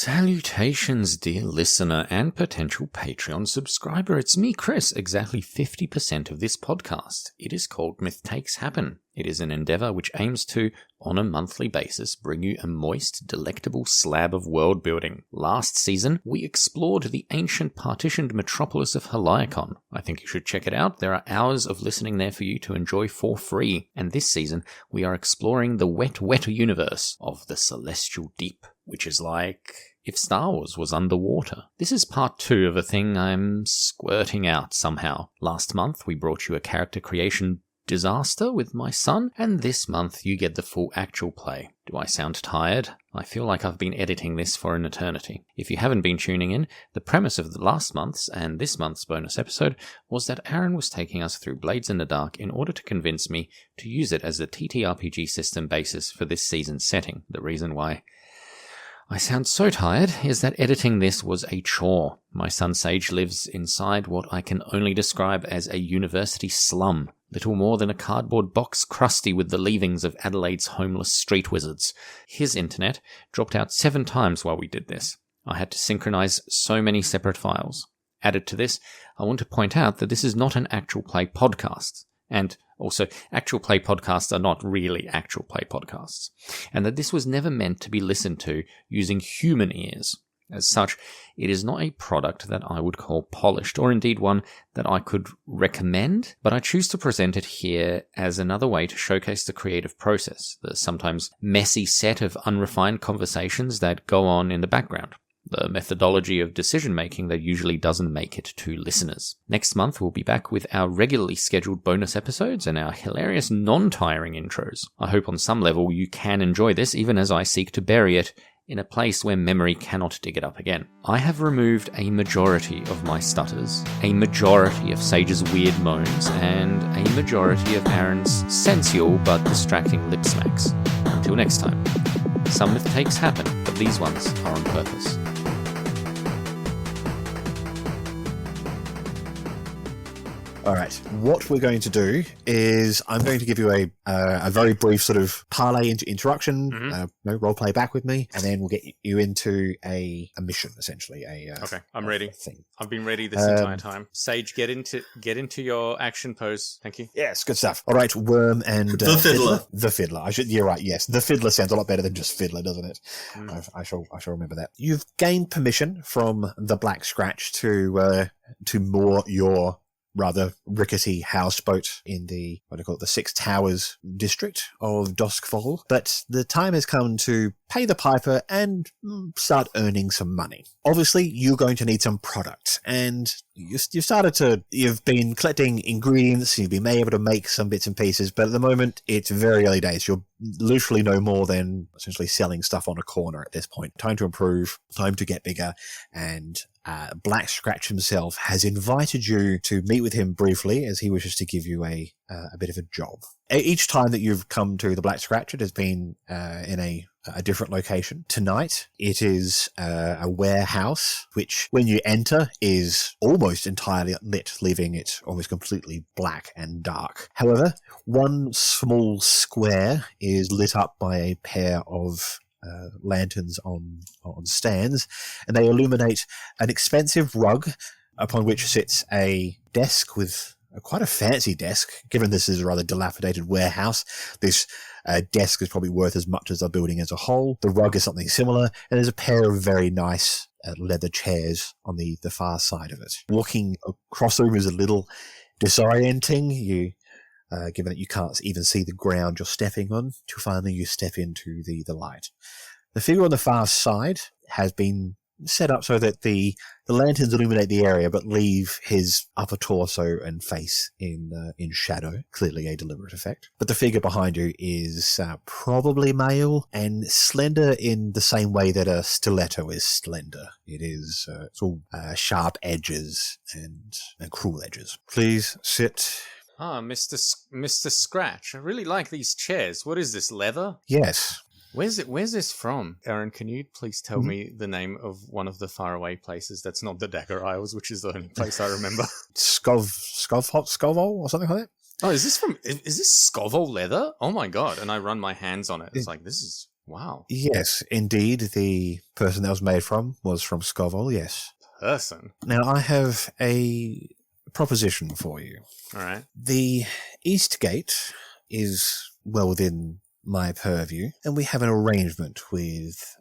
Salutations, dear listener and potential Patreon subscriber. It's me, Chris, exactly 50% of this podcast. It is called Mythtakes Happen. It is an endeavor which aims to, on a monthly basis, bring you a moist, delectable slab of world building. Last season, we explored the ancient partitioned metropolis of Haliacon. I think you should check it out. There are hours of listening there for you to enjoy for free. And this season, we are exploring the wetter universe of the Celestial Deep, which is like if Star Wars was underwater. This is part 2 of a thing I'm squirting out somehow. Last month, we brought you a character creation disaster with my son, and this month you get the full actual play. Do I sound tired? I feel like I've been editing this for an eternity. If you haven't been tuning in, the premise of the last month's and this month's bonus episode was that Aaron was taking us through Bladesinthedark in order to convince me to use it as the TTRPG system basis for this season's setting. The reason why I sound so tired is that editing this was a chore. My son Sage lives inside what I can only describe as a university slum, little more than a cardboard box crusty with the leavings of Adelaide's homeless street wizards. His internet dropped out 7 times while we did this. I had to synchronize so many separate files. Added to this, I want to point out that this is not an actual play podcast. And also, actual play podcasts are not really actual play podcasts, and that this was never meant to be listened to using human ears. As such, it is not a product that I would call polished, or indeed one that I could recommend, but I choose to present it here as another way to showcase the creative process, the sometimes messy set of unrefined conversations that go on in the background. The methodology of decision-making that usually doesn't make it to listeners. Next month, we'll be back with our regularly scheduled bonus episodes and our hilarious non-tiring intros. I hope on some level you can enjoy this, even as I seek to bury it in a place where memory cannot dig it up again. I have removed a majority of my stutters, a majority of Sage's weird moans, and a majority of Aaron's sensual but distracting lip smacks. Until next time, some mythtakes happen, but these ones are on purpose. All right, what we're going to do is I'm going to give you a very brief sort of parlay introduction, role-play back with me, and then we'll get you into a mission, essentially. Okay, I'm ready. Thing. I've been ready this entire time. Sage, get into your action pose. Thank you. Yes, good stuff. All right, Worm and... the Fiddler. The Fiddler. You're right, yes. The Fiddler sounds a lot better than just Fiddler, doesn't it? I shall remember that. You've gained permission from the Black Scratch to moor your rather rickety houseboat in the, the Six Towers district of Doskfall. But the time has come to pay the piper and start earning some money. Obviously, you're going to need some product, and you've been collecting ingredients, you've been able to make some bits and pieces, but at the moment, it's very early days. You're literally no more than essentially selling stuff on a corner at this point. Time to improve, time to get bigger, and Black Scratch himself has invited you to meet with him briefly, as he wishes to give you a bit of a job. Each time that you've come to the Black Scratch, it has been in a different location. Tonight, it is a warehouse, which when you enter is almost entirely lit, leaving it almost completely black and dark. However, one small square is lit up by a pair of lanterns on stands, and they illuminate an expensive rug upon which sits a desk with quite a fancy desk. Given this is a rather dilapidated warehouse, this desk is probably worth as much as the building as a whole. The rug is something similar, and there's a pair of very nice leather chairs on the far side of it. Walking across the room is a little disorienting. Given that you can't even see the ground you're stepping on, till finally you step into the light. The figure on the far side has been set up so that the lanterns illuminate the area but leave his upper torso and face in shadow, clearly a deliberate effect. But the figure behind you is probably male and slender in the same way that a stiletto is slender. It's all sharp edges and cruel edges. Please sit. Ah, Mr. Scratch. I really like these chairs. What is this, leather? Yes. Where's this from? Aaron, can you please tell me the name of one of the faraway places that's not the Dagger Isles, which is the only place I remember? Scovol or something like that? Oh, is this Scovol leather? Oh my god. And I run my hands on it. It's like, this is Wow. Yes, indeed. The person that was made from was from Scoville, yes. Person. Now, I have a proposition for you. All right. The East Gate is well within my purview, and we have an arrangement with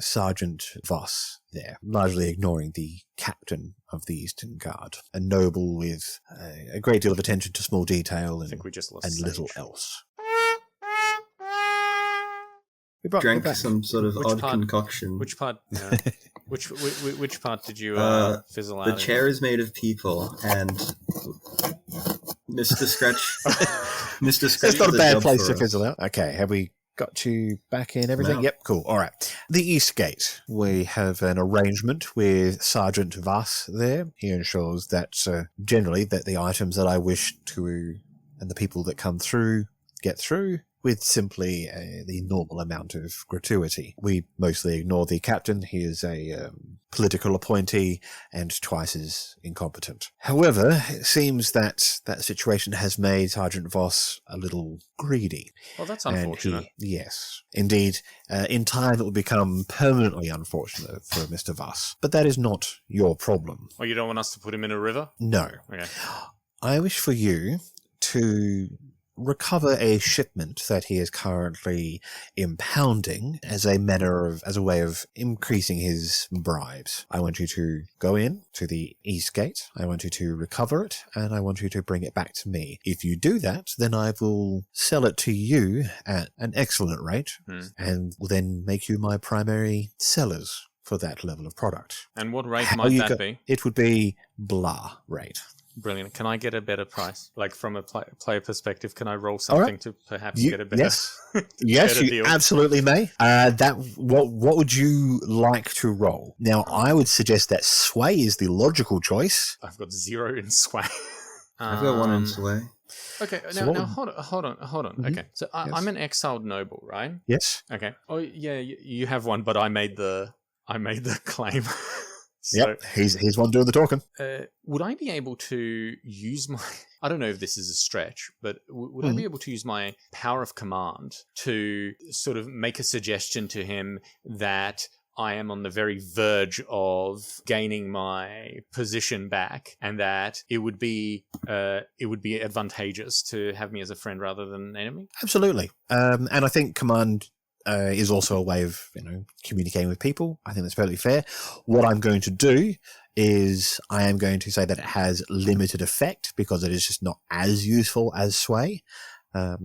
Sergeant Voss there, largely ignoring the captain of the Eastern Guard, a noble with a great deal of attention to small detail I think we just lost and Sage. little else. Drank some sort of Which odd part- concoction. Which part? Which part did you fizzle out? The chair is made of people, and Mr. Scratch. Mr. Scratch. It's not a did bad job place for to us. fizzle out. Okay, have we got you back in everything? No. Yep, cool. All right. The East Gate. We have an arrangement with Sergeant Voss there. He ensures that generally that the items that I wish to and the people that come through get through with simply the normal amount of gratuity. We mostly ignore the captain. He is a political appointee and twice as incompetent. However, it seems that that situation has made Sergeant Voss a little greedy. Well, that's And unfortunate. yes, indeed. In time, it will become permanently unfortunate for Mr. Voss. But that is not your problem. Oh, you don't want us to put him in a river? No. Okay. I wish for you to recover a shipment that he is currently impounding as a way of increasing his bribes. I want you to go in to the East Gate. I want you to recover it, and I want you to bring it back to me. If you do that, then I will sell it to you at an excellent rate, and will then make you my primary sellers for that level of product. And what rate How might you that go- be? It would be blah rate. Brilliant. Can I get a better price? Like from a player perspective, can I roll something to perhaps get a better, Yes, yes, better you deal? absolutely may. What would you like to roll? Now, I would suggest that sway is the logical choice. I've got 0 in sway. I've got one in sway. Okay, So now what hold on. Mhm. Okay, so Yes. I'm an exiled noble, right? Yes. Okay. Oh yeah, you have one, but I made the claim. So, Yep. He's one doing the talking. would I be able to use my... I don't know if this is a stretch, but would I be able to use my power of command to sort of make a suggestion to him that I am on the very verge of gaining my position back, and that it would be advantageous to have me as a friend rather than an enemy? Absolutely. And I think command is also a way of communicating with people. I think that's fairly fair. What I'm going to do is I am going to say that it has limited effect because it is just not as useful as sway.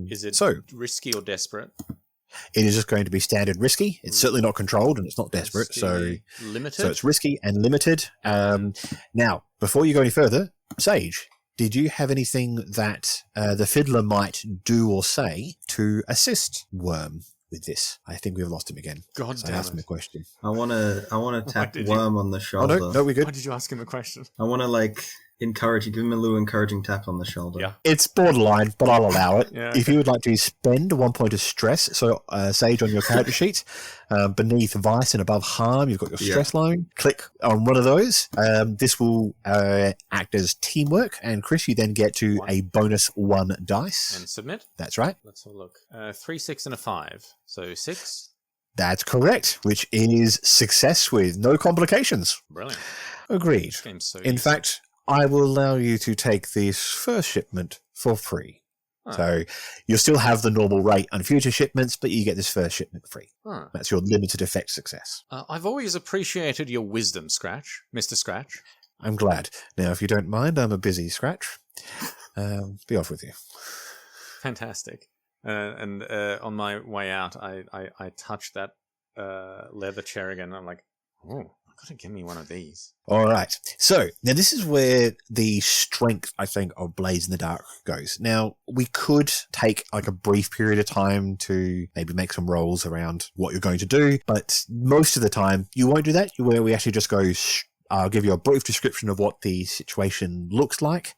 Is it so? risky or desperate? It is just going to be standard risky. It's certainly not controlled and it's not desperate. Risky, limited. So it's risky and limited. Now, before you go any further, Sage, did you have anything that the fiddler might do or say to assist Worm with this? I think we've lost him again. God So I damn asked him a it. question. I want to tap did you- Worm on the Oh, shoulder. no, we're Why good. did you ask him a question? I want to encourage you, give him a little encouraging tap on the shoulder. Yeah. It's borderline, but I'll allow it. Yeah, If you would like to spend 1 point of stress, so Sage on your character sheet, beneath vice and above harm, you've got your stress line. Click on one of those. This will act as teamwork, and Chris, you then get to a bonus 1 dice. And submit. That's right. Let's have a look. 3, 6, and a 5. So 6. That's correct, which is success with no complications. Brilliant. Agreed. This game's so In easy. fact, I will allow you to take this first shipment for free. Oh. So you'll still have the normal rate on future shipments, but you get this first shipment free. Oh. That's your limited effect success. I've always appreciated your wisdom, Scratch, Mr. Scratch. I'm glad. Now, if you don't mind, I'm a busy Scratch. Be off with you. Fantastic. And on my way out, I touched that leather chair again. I'm like, oh, I've got to give me one of these. All right. So now this is where the strength, I think, of Bladesinthedark goes. Now, we could take a brief period of time to maybe make some rolls around what you're going to do, but most of the time you won't do that. Where we actually just go, I'll give you a brief description of what the situation looks like,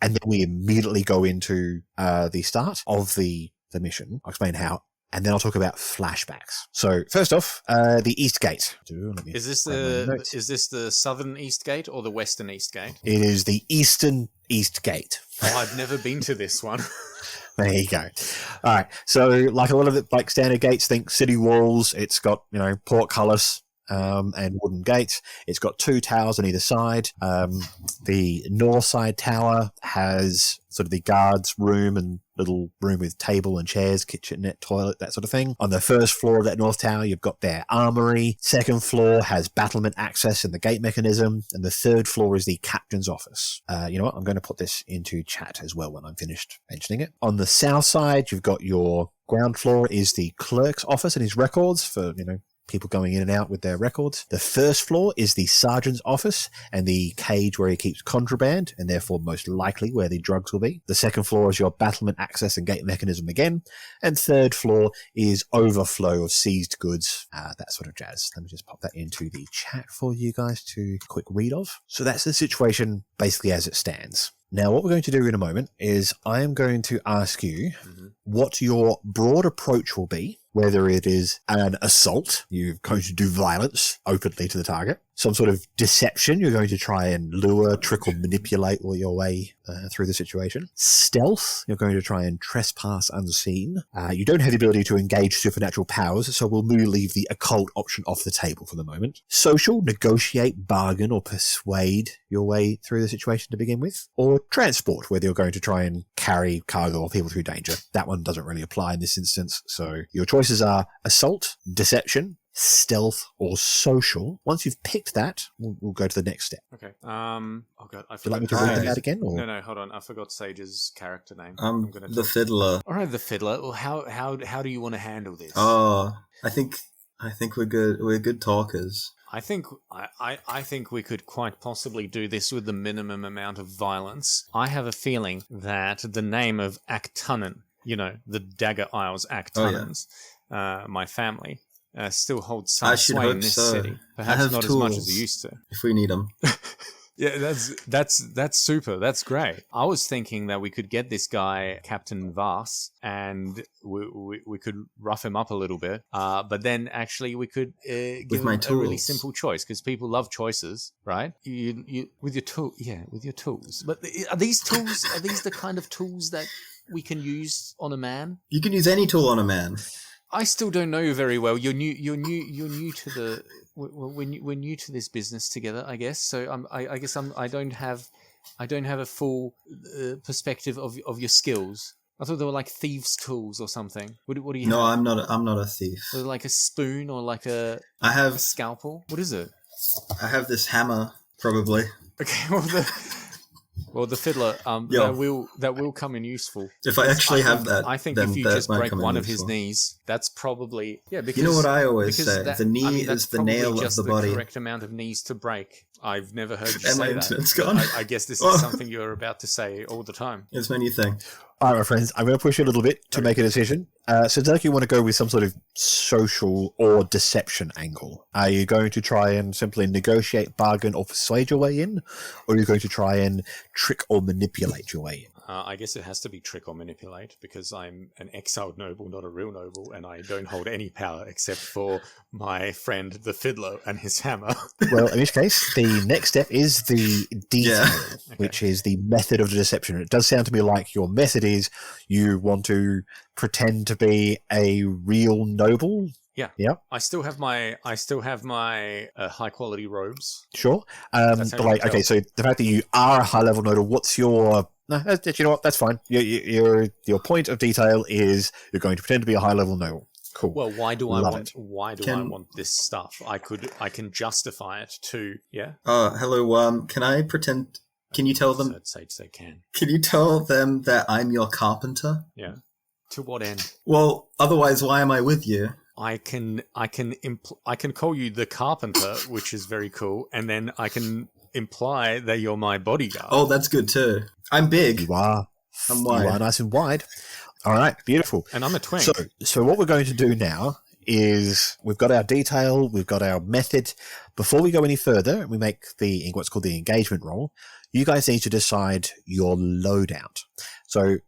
and then we immediately go into the start of the mission. I'll explain how. And then I'll talk about flashbacks. So first off, the East Gate. Is this the southern East Gate or the western East Gate? It is the Eastern East Gate. Oh, I've never been to this one. There you go. All right. So, like a lot of the like standard gates, think city walls. It's got portcullis and wooden gates. It's got 2 towers on either side. The north side tower has sort of the guards' room and little room with table and chairs, kitchenette, toilet, that sort of thing. On the first floor of that north tower, you've got their armory. Second floor has battlement access and the gate mechanism. And the third floor is the captain's office. You know what? I'm going to put this into chat as well when I'm finished mentioning it. On the south side, you've got your ground floor is the clerk's office and his records for, people going in and out with their records. The first floor is the sergeant's office and the cage where he keeps contraband, and therefore most likely where the drugs will be. The second floor is your battlement access and gate mechanism again. And third floor is overflow of seized goods, that sort of jazz. Let me just pop that into the chat for you guys to quick read of. So that's the situation basically as it stands. Now, what we're going to do in a moment is I am going to ask you what your broad approach will be, whether it is an assault, you're going to do violence openly to the target, some sort of deception, you're going to try and lure, trick, or manipulate your way through the situation. Stealth, you're going to try and trespass unseen. You don't have the ability to engage supernatural powers, so we'll leave the occult option off the table for the moment. Social, negotiate, bargain, or persuade your way through the situation to begin with. Or transport, whether you're going to try and carry cargo or people through danger. That one doesn't really apply in this instance, so your choices are assault, deception, stealth, or social. Once you've picked that, we'll go to the next step. Okay. Oh god, I forgot. Would you like me to read that out again? Or? No, hold on. I forgot Sage's character name. The fiddler. All right, the fiddler. Well, how do you want to handle this? Oh, I think we're good. We're good talkers. I think we could quite possibly do this with the minimum amount of violence. I have a feeling that the name of Actunnan, the Dagger Isles Actunnans, my family, still holds some sway in this city. Perhaps not as much as it used to. If we need them. Yeah, that's super. That's great. I was thinking that we could get this guy, Captain Vass, and we could rough him up a little bit. But then actually we could give him a really simple choice, because people love choices, right? You with your tools. But are these tools? Are these the kind of tools that we can use on a man? You can use any tool on a man. I still don't know you very well. You're new to the. We're new to this business together, I guess. So I don't have a full perspective of your skills. I thought they were like thieves' tools or something. What do you? No, have? I'm not a thief. Or like a spoon or like a scalpel. What is it? I have this hammer, probably. Okay, well, the fiddler, that will come in useful. If I actually have that, I think if you just break one of his knees, that's probably because you know what I always say: the knee is the nail of the body. The correct amount of knees to break. I've never heard you say that. And my internet's gone. I guess this is something you're about to say all the time. It's my new thing. All right, my friends, I'm going to push you a little bit to make a decision. So, Dirk, you want to go with some sort of social or deception angle? Are you going to try and simply negotiate, bargain, or persuade your way in? Or are you going to try and trick or manipulate your way in? I guess it has to be trick or manipulate, because I'm an exiled noble, not a real noble, and I don't hold any power except for my friend the fiddler and his hammer. Well, in which case, the next step is the detail, which is the method of the deception. It does sound to me like your method is you want to pretend to be a real noble. Yeah. I still have my high quality robes. Sure. But like, okay, so the fact that you are a high level noble, what's your? No, you know what? That's fine. Your point of detail is you're going to pretend to be a high level noble. Cool. Well, why do I want this stuff? I can justify it to hello. Can I pretend? Can you tell them? They can. Can you tell them that I'm your carpenter? Yeah. To what end? Well, otherwise, why am I with you? I can call you the carpenter, which is very cool, and then I can imply that you're my bodyguard. Oh, that's good too. I'm big. You are. I'm wide. You are nice and wide. All right, beautiful. And I'm a twink. So what we're going to do now is we've got our detail, we've got our method. Before we go any further, we make what's called the engagement roll. You guys need to decide your loadout. So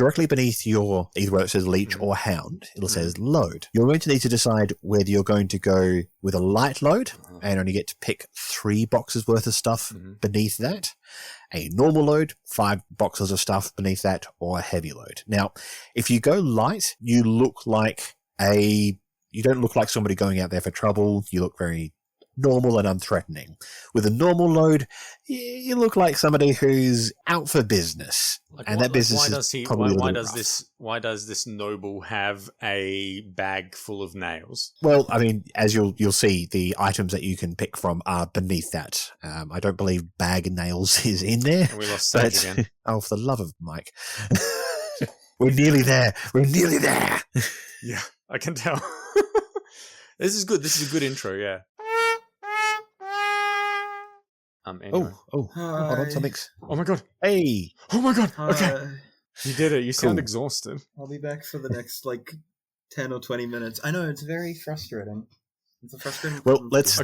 directly beneath your, either where it says leech or hound, it says load. You're going to need to decide whether you're going to go with a light load and only get to pick 3 boxes worth of stuff beneath that, a normal load, 5 boxes of stuff beneath that, or a heavy load. Now, if you go light, you don't look like somebody going out there for trouble. You look very normal and unthreatening. With a normal load, you look like somebody who's out for business, and that business is probably why does this noble have a bag full of nails? Well, I mean, as you'll see, the items that you can pick from are beneath that. I don't believe bag of nails is in there. And we lost Sage again. Oh, for the love of Mike. We're nearly there. Yeah, I can tell. This is good. This is a good intro, yeah. Anyway. Hold on, something's... Oh my god. Hey! Oh my god, okay. You did it, you sound exhausted. I'll be back for the next, 10 or 20 minutes. I know, it's very frustrating. It's a frustrating... Well, let's...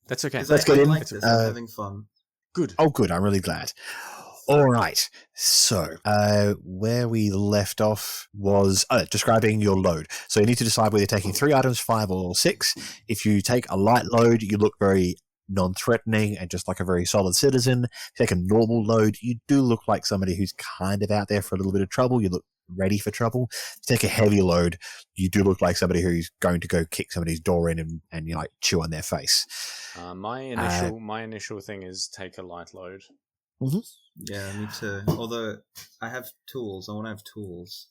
That's okay. Let's get in. Like this. I'm having fun. Good. Oh, good, I'm really glad. All right, so where we left off was describing your load. So you need to decide whether you're taking 3 items, 5 or 6. If you take a light load, you look very non-threatening and just like a very solid citizen. If you take a normal load, you do look like somebody who's kind of out there for a little bit of trouble. You look ready for trouble. If you take a heavy load, you do look like somebody who's going to go kick somebody's door in and you chew on their face. My initial thing is take a light load. Mm-hmm. Yeah, me too. Although I have tools, I want to have tools.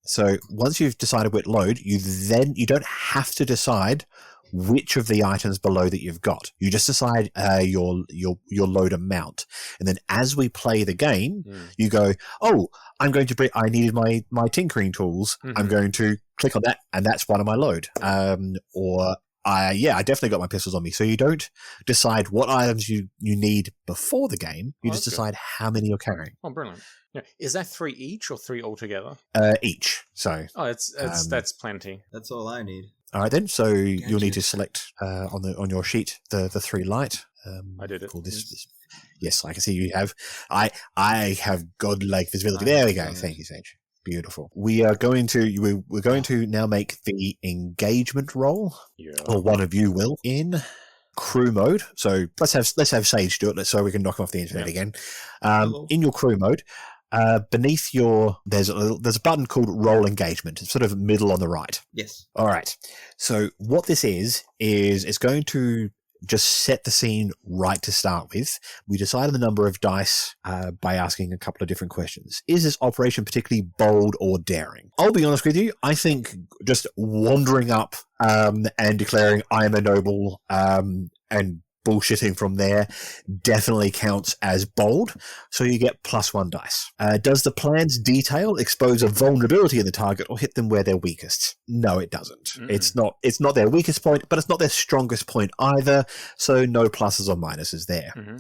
So once you've decided what load, you don't have to decide which of the items below that you've got. You just decide your load amount, and then as we play the game, you go, "Oh, I needed my tinkering tools. I'm going to click on that, and that's one of my load." I definitely got my pistols on me. So you don't decide what items you need before the game. You just decide how many you're carrying. Oh, brilliant! Yeah. Is that 3 each or 3 altogether? Each. So that's plenty. That's all I need. All right then. So you'll need to select on your sheet the 3 light. I did it. Yes, I can see you have. I have godlike visibility. There we go. Thank you, Sage. Beautiful. We're going to now make the engagement roll, or one of you will, in crew mode. So let's have Sage do it, so we can knock him off the internet again. In your crew mode, beneath there's a button called roll engagement. It's sort of middle on the right. Yes. All right. So what this is it's going to just set the scene right to start with. We decided the number of dice by asking a couple of different questions. Is this operation particularly bold or daring? I'll be honest with you. I think just wandering up and declaring I am a noble and bullshitting from there definitely counts as bold, so you get +1 dice. Does the plan's detail expose a vulnerability in the target or hit them where they're weakest? No, it doesn't. Mm-mm. It's not their weakest point, but it's not their strongest point either, so no pluses or minuses there. Mm-hmm.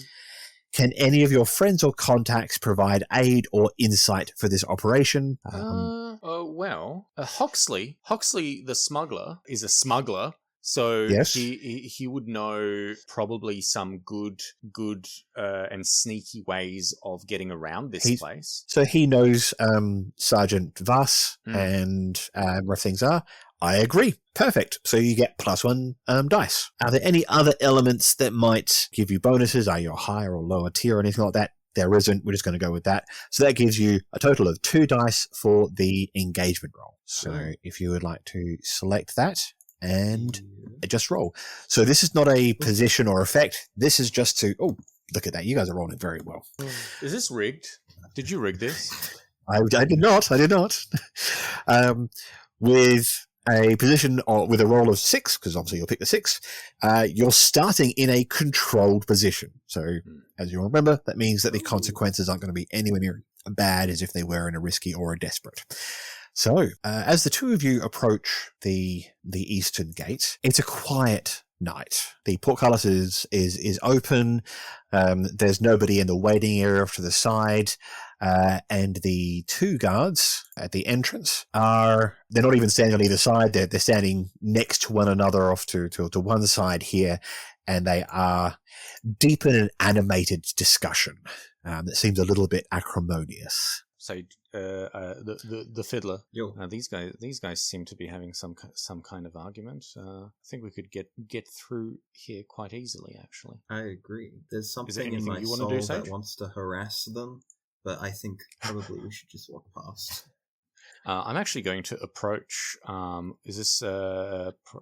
Can any of your friends or contacts provide aid or insight for this operation? Hoxley the smuggler is a smuggler. So yes. he would know probably some good and sneaky ways of getting around this place. So he knows Sergeant Vass and where things are. I agree. Perfect. So you get +1 dice. Are there any other elements that might give you bonuses? Are you a higher or lower tier or anything like that? There isn't. We're just going to go with that. So that gives you a total of 2 dice for the engagement roll. So if you would like to select that and just roll. So this is not a position or effect. This is just to... Oh, look at that. You guys are rolling very well. Is this rigged? Did you rig this? I did not. With a position or with a roll of 6, because obviously you'll pick the 6, you're starting in a controlled position. So as you remember, that means that the consequences aren't going to be anywhere near as bad as if they were in a risky or a desperate. So, as the 2 of you approach the eastern gate, it's a quiet night. The portcullis is open. There's nobody in the waiting area off to the side. And the 2 guards at the entrance they're not even standing on either side. They're standing next to one another off to one side here. And they are deep in an animated discussion that seems a little bit acrimonious. So the fiddler. Yo. These guys seem to be having some kind of argument. I think we could get through here quite easily, actually. I agree. There's something in anything my you wanna soul do, that Sage? wants to harass them, but I think probably we should just walk past. I'm actually going to approach. Is this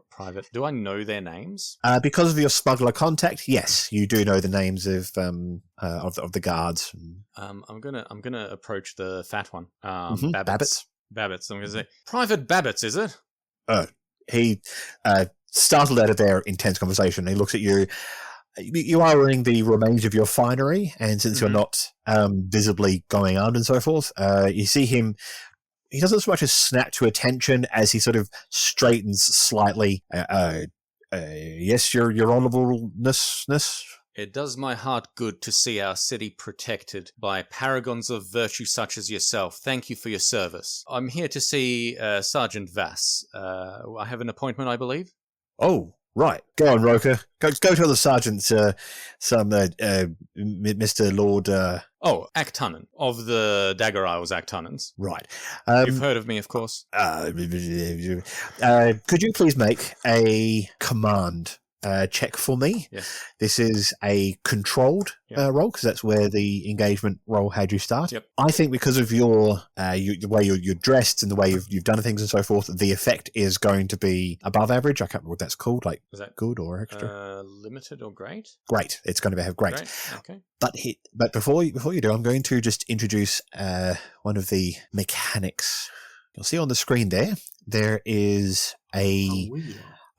private? Do I know their names? Because of your smuggler contact, yes, you do know the names of the guards. I'm gonna approach the fat one. Babbitts. Babbitts. I'm gonna say, Private Babbitts, is it? He startled out of their intense conversation. He looks at you. You are wearing the remains of your finery, and since you're not visibly going armed and so forth, you see him. He doesn't so much as snap to attention as he sort of straightens slightly. Yes, your honorableness. It does my heart good to see our city protected by paragons of virtue such as yourself. Thank you for your service. I'm here to see Sergeant Vass. I have an appointment, I believe. Oh, right. Go on, Roker. Go tell the sergeant Mr. Lord... Actunnen, of the Dagger Isles Actunnens. Right. You've heard of me, of course. Could you please make a command check for me? Yes. This is a controlled roll, because that's where the engagement roll had you start. Yep. I think because of the way you're dressed and the way you've done things and so forth, the effect is going to be above average. I can't remember what that's called. Like, is that good or extra? Limited or great? Great. It's going to have great. Okay. But before you do, I'm going to just introduce one of the mechanics. You'll see on the screen there is a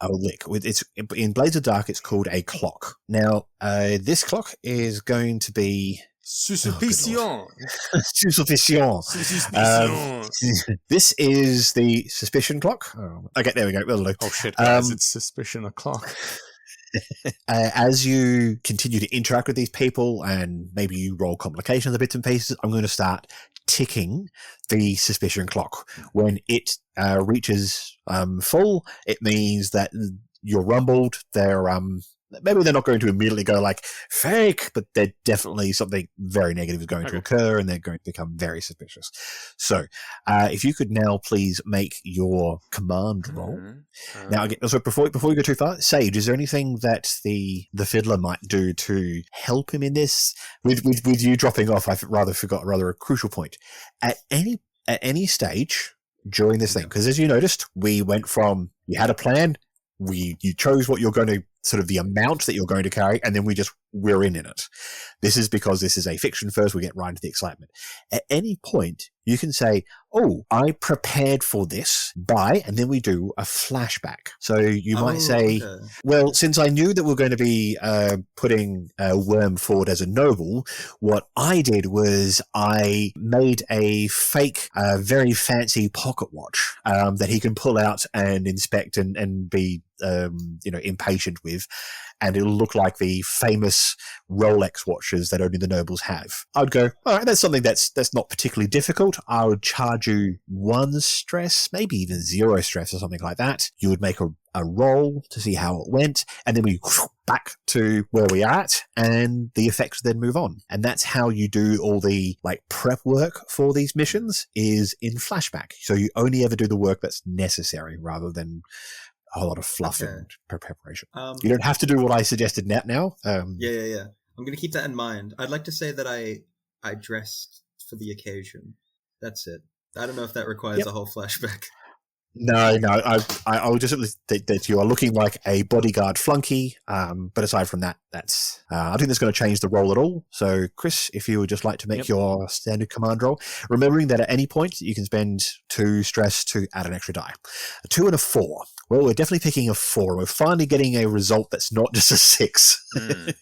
lick. It's in Bladesinthedark. It's called a clock. Now, this clock is going to be Suspicion. Suspicion. This is the suspicion clock. Okay, there we go. That'll do. Oh shit, guys! It's suspicion o'clock. As you continue to interact with these people and maybe you roll complications of bits and pieces, I'm going to start ticking the suspicion clock. When it reaches full, it means that you're rumbled. Maybe they're not going to immediately go like fake, but they're definitely something very negative is going to occur and they're going to become very suspicious. So if you could now please make your command roll. Now, again, so before we go too far, Sage, is there anything that the fiddler might do to help him in this? With you dropping off, I forgot a crucial point. At any stage during this thing, because as you noticed, we went from you had a plan, you chose what you're going to sort of the amount that you're going to carry, and then we're in it. This is because this is a fiction first, we get right into the excitement. At any point, you can say, oh, I prepared for this by, and then we do a flashback. So you might say, well, since I knew that we're going to be putting Worm forward as a noble, what I did was I made a fake, very fancy pocket watch that he can pull out and inspect and be impatient with, and it'll look like the famous Rolex watches that only the nobles have. I'd go, all right, that's something that's not particularly difficult. I would charge you 1 stress, maybe even 0 stress or something like that. You would make a roll to see how it went, and then we back to where we are at, and the effects then move on. And that's how you do all the prep work for these missions, is in flashback. So you only ever do the work that's necessary rather than a whole lot of fluff and preparation. You don't have to do what I suggested now. Yeah. I'm going to keep that in mind. I'd like to say that I dressed for the occasion. That's it. I don't know if that requires a whole flashback. No. I would just that you are looking like a bodyguard flunky. But aside from that, that's I think that's going to change the roll at all. So, Chris, if you would just like to make your standard command roll, remembering that at any point you can spend 2 stress to add an extra die. A 2 and a 4. Well, we're definitely picking a 4. We're finally getting a result that's not just a 6.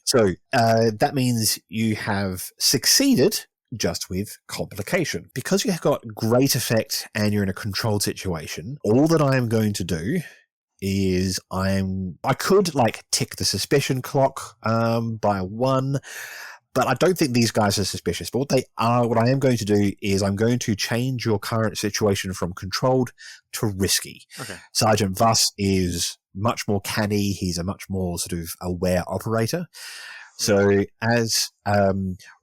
So that means you have succeeded, just with complication. Because you have got great effect and you're in a controlled situation, all that I am going to do is I could tick the suspicion clock by 1, but I don't think these guys are suspicious. But what I am going to do is I'm going to change your current situation from controlled to risky. Okay. Sergeant Vass is much more canny. He's a much more sort of aware operator. So as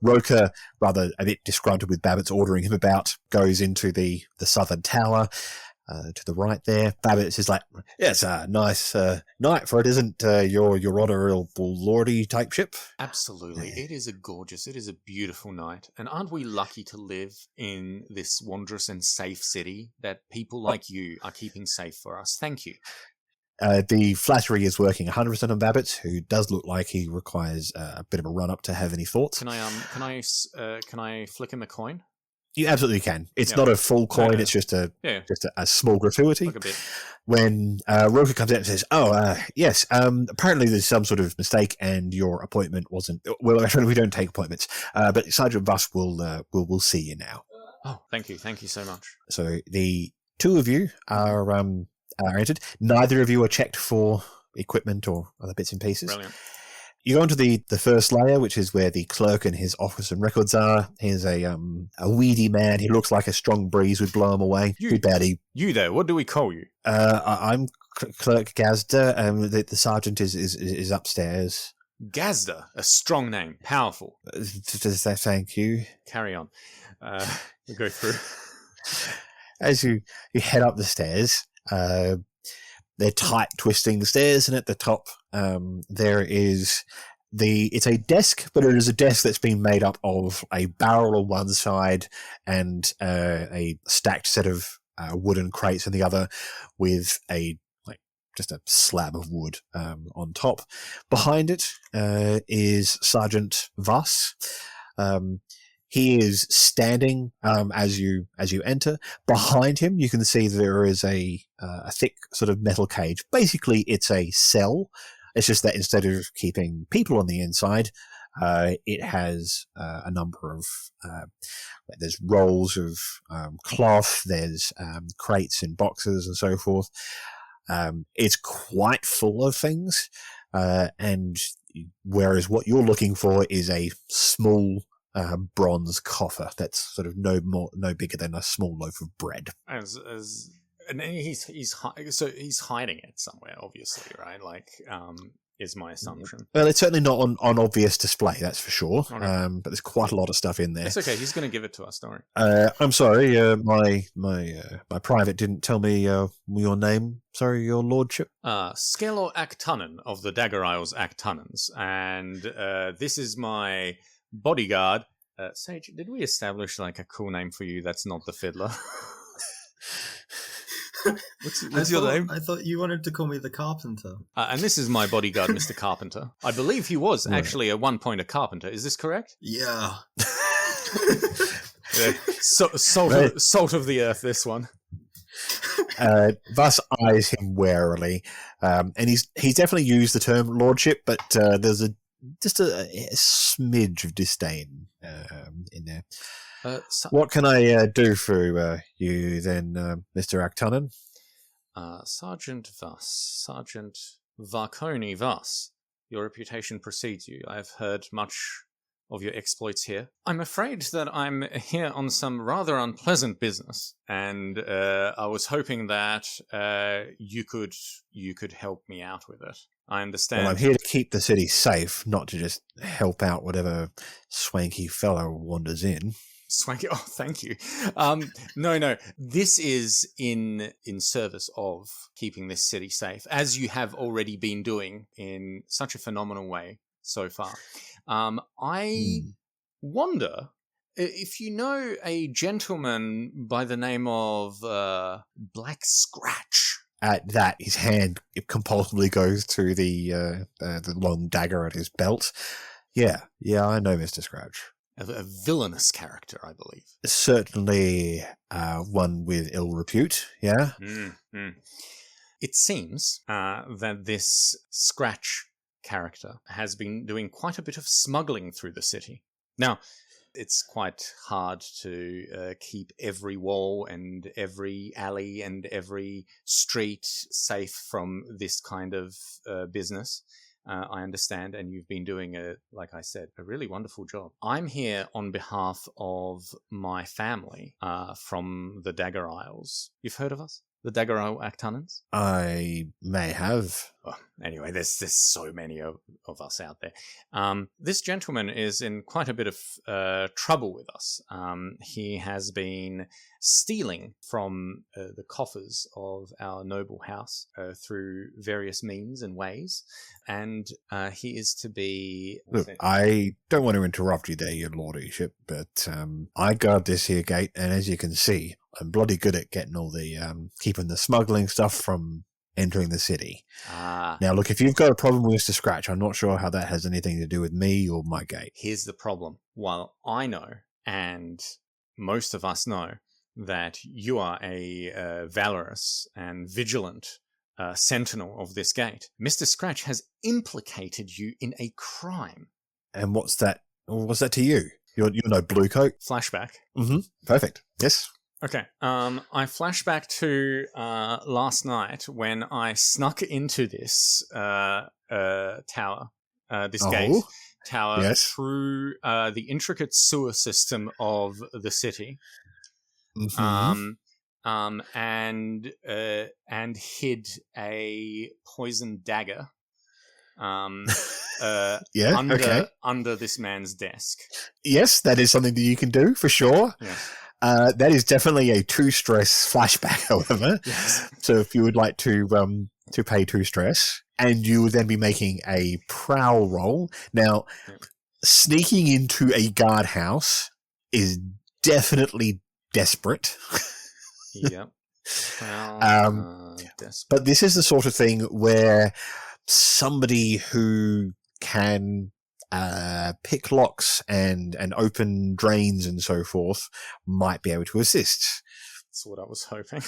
Roker, rather a bit disgruntled with Babbitt's ordering him about, goes into the southern tower to the right there, Babbitt is like, yeah, it's a nice night for it, isn't your honourable lordy type ship? Absolutely. It is it is a beautiful night. And aren't we lucky to live in this wondrous and safe city that people like you are keeping safe for us? Thank you. The flattery is working 100% on Babbitt, who does look like he requires a bit of a run-up to have any thoughts. Can I flick him a coin? You absolutely can. It's not a full coin. It's just a small gratuity. Like a bit. When Roker comes out and says, yes, apparently there's some sort of mistake and your appointment wasn't... Well, actually, we don't take appointments, but Sergeant Voss will see you now. Oh, thank you. Thank you so much. So the two of you are entered. Neither of you are checked for equipment or other bits and pieces. Brilliant. You go into the first layer, which is where the clerk and his office and records are. He's a weedy man. He looks like a strong breeze would blow him away. Too bad he... You there, what do we call you? I'm Clerk Gazda. The sergeant is upstairs. Gazda, a strong name, powerful. Thank you. Carry on. We'll go through. As you head up the stairs, they're tight, twisting stairs, and at the top there is it's a desk, but it is a desk that's been made up of a barrel on one side and a stacked set of wooden crates on the other, with just a slab of wood on top. Behind it is Sergeant Voss. He is standing as you enter. Behind him, you can see there is a thick sort of metal cage. Basically, it's a cell. It's just that instead of keeping people on the inside, it has a number of there's rolls of cloth, there's crates and boxes and so forth. It's quite full of things, and whereas what you're looking for is a small bronze coffer that's sort of no bigger than a small loaf of bread. And he's hiding it somewhere, obviously, right? Is my assumption. Well, it's certainly not on obvious display, that's for sure. Okay. But there's quite a lot of stuff in there. It's okay. He's going to give it to us. Don't worry. I'm sorry. My private didn't tell me your name. Sorry, your lordship. Skelor Actunnen of the Dagger Isles Actunnens, and this is my bodyguard. Sage, did we establish a cool name for you that's not the Fiddler? What's your name? I thought you wanted to call me the Carpenter. And this is my bodyguard, Mr. Carpenter. I believe he was actually at one point a carpenter. Is this correct? Yeah. Salt of the earth, this one. Voss eyes him warily, and he's definitely used the term lordship, but there's just a smidge of disdain in there. What can I do for you then, Mr. Actunnen? Sergeant Voss, Sergeant Varconi Voss, your reputation precedes you. I've heard much of your exploits here. I'm afraid that I'm here on some rather unpleasant business, and I was hoping that you could help me out with it. I understand. Well, I'm here to keep the city safe, not to just help out whatever swanky fellow wanders in. Swanky. Oh, thank you. No. This is in service of keeping this city safe, as you have already been doing in such a phenomenal way so far. I wonder if you know a gentleman by the name of Black Scratch. At that, his hand compulsively goes to the long dagger at his belt. Yeah, I know Mr. Scratch. A villainous character, I believe. Certainly one with ill repute, yeah. Mm-hmm. It seems that this Scratch character has been doing quite a bit of smuggling through the city. Now, it's quite hard to keep every wall and every alley and every street safe from this kind of business. I understand, and you've been doing, like I said, a really wonderful job. I'm here on behalf of my family from the Dagger Isles. You've heard of us? the Daguerreau Actanans? I may have. Oh, anyway, there's so many of us out there. This gentleman is in quite a bit of trouble with us. He has been stealing from the coffers of our noble house through various means and ways, and he is to be... Look, I don't want to interrupt you there, your lordship, but I guard this here gate, and as you can see, I'm bloody good at getting all the keeping the smuggling stuff from entering the city. Now, look, if you've got a problem with Mr. Scratch, I'm not sure how that has anything to do with me or my gate. Here's the problem. While I know, and most of us know, that you are a valorous and vigilant sentinel of this gate, Mr. Scratch has implicated you in a crime. And what's that? What's that to you? You're no blue coat. Flashback. Mm-hmm. Perfect. Yes. Okay. I flash back to last night when I snuck into this tower, this gate tower, yes. through the intricate sewer system of the city, Mm-hmm. and hid a poison dagger. Under this man's desk. Yes, that is something that you can do for sure. Yes. That is definitely a 2 stress flashback, however. Yes. So if you would like to pay 2 stress, and you would then be making a prowl roll. Now, sneaking into a guardhouse is definitely desperate. Yep. Desperate. But this is the sort of thing where somebody who can pick locks and open drains and so forth might be able to assist. That's what I was hoping.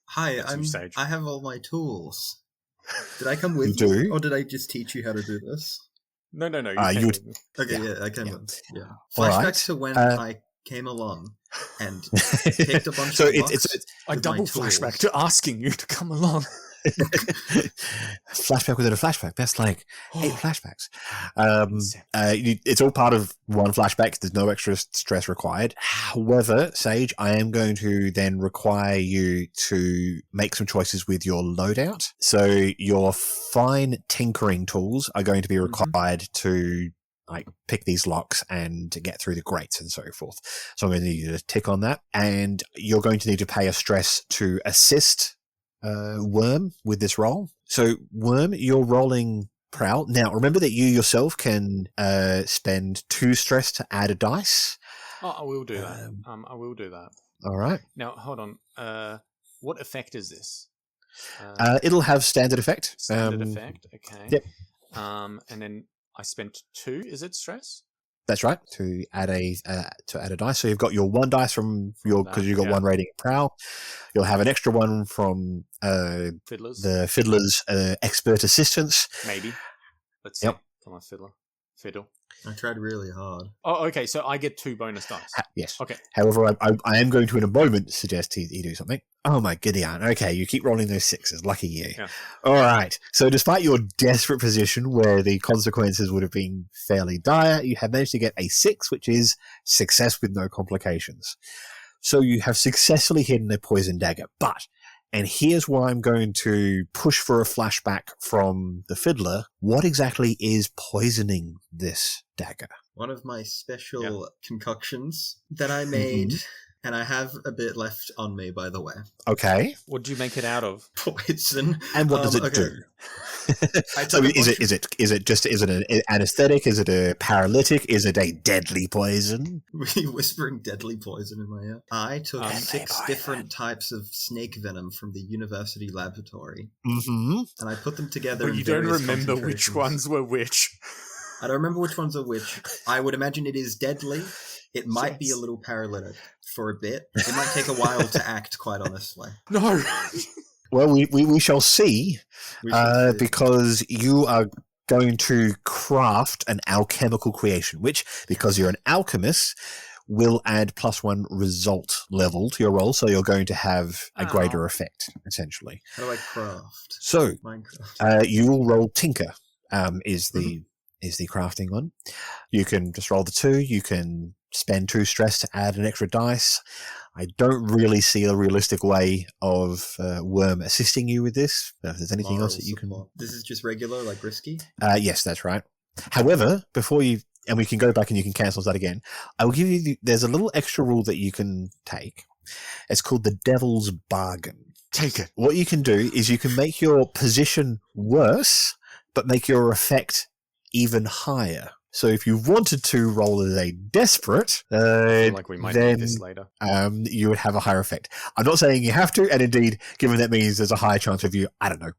Hi, I have all my tools. Did I come with you? Or did I just teach you how to do this? No. Okay, I came with. Yeah. Flashbacks to when I came along and picked a bunch of blocks. It's a double flashback to asking you to come along. Flashback within a flashback. That's like 8 flashbacks. It's all part of one flashback. There's no extra stress required. However, Sage, I am going to then require you to make some choices with your loadout. So your fine tinkering tools are going to be required to pick these locks and to get through the grates and so forth. So I'm going to need you to tick on that. And you're going to need to pay a stress to assist Worm with this roll. So Worm, you're rolling prowl. Now remember that you yourself can spend 2 stress to add a dice. I will do that. I will do that. All right. Now hold on. What effect is this? It'll have standard effect. Standard effect. Okay. Yep. And then I spent 2. Is it stress? That's right. To add a dice. So you've got your 1 dice from because you've got 1 rating of prowl. You'll have an extra 1 from the fiddler's expert assistance. Maybe. Let's see. For my fiddle. I tried really hard. Oh, okay. So I get 2 bonus dice. Yes. Okay. However, I am going to in a moment suggest he do something. Oh my goody aunt. Okay, you keep rolling those 6s. Lucky you. Yeah. All right. So despite your desperate position where the consequences would have been fairly dire, you have managed to get a 6, which is success with no complications. So you have successfully hidden a poison dagger. But, and here's why I'm going to push for a flashback from the fiddler. What exactly is poisoning this dagger? One of my special concoctions that I made, and I have a bit left on me, by the way. Okay. What do you make it out of? Poison. And what does it do? So is it an anesthetic? Is it a paralytic? Is it a deadly poison? Were you whispering deadly poison in my ear? I took 6 different types of snake venom from the university laboratory, and I put them together. But you don't remember which ones were which. I don't remember which ones are which. I would imagine it is deadly. It might be a little paralytic for a bit. It might take a while to act, quite honestly. No. Well, we shall see, because you are going to craft an alchemical creation, which, because you're an alchemist, will add +1 result level to your roll, so you're going to have a greater effect, essentially. How do I craft? So, Minecraft. you will roll Tinker, is the crafting one. You can just roll the 2. You can spend 2 stress to add an extra dice. I don't really see a realistic way of Worm assisting you with this. If there's anything else that you can... This is just regular, like risky? Yes, that's right. However, before you... And we can go back and you can cancel that again. I will give you... There's a little extra rule that you can take. It's called the Devil's Bargain. Take it. What you can do is you can make your position worse, but make your effect even higher. So if you wanted to roll as a desperate, I feel like we might need this later. You would have a higher effect. I'm not saying you have to, and indeed, given that means there's a higher chance of you, I don't know,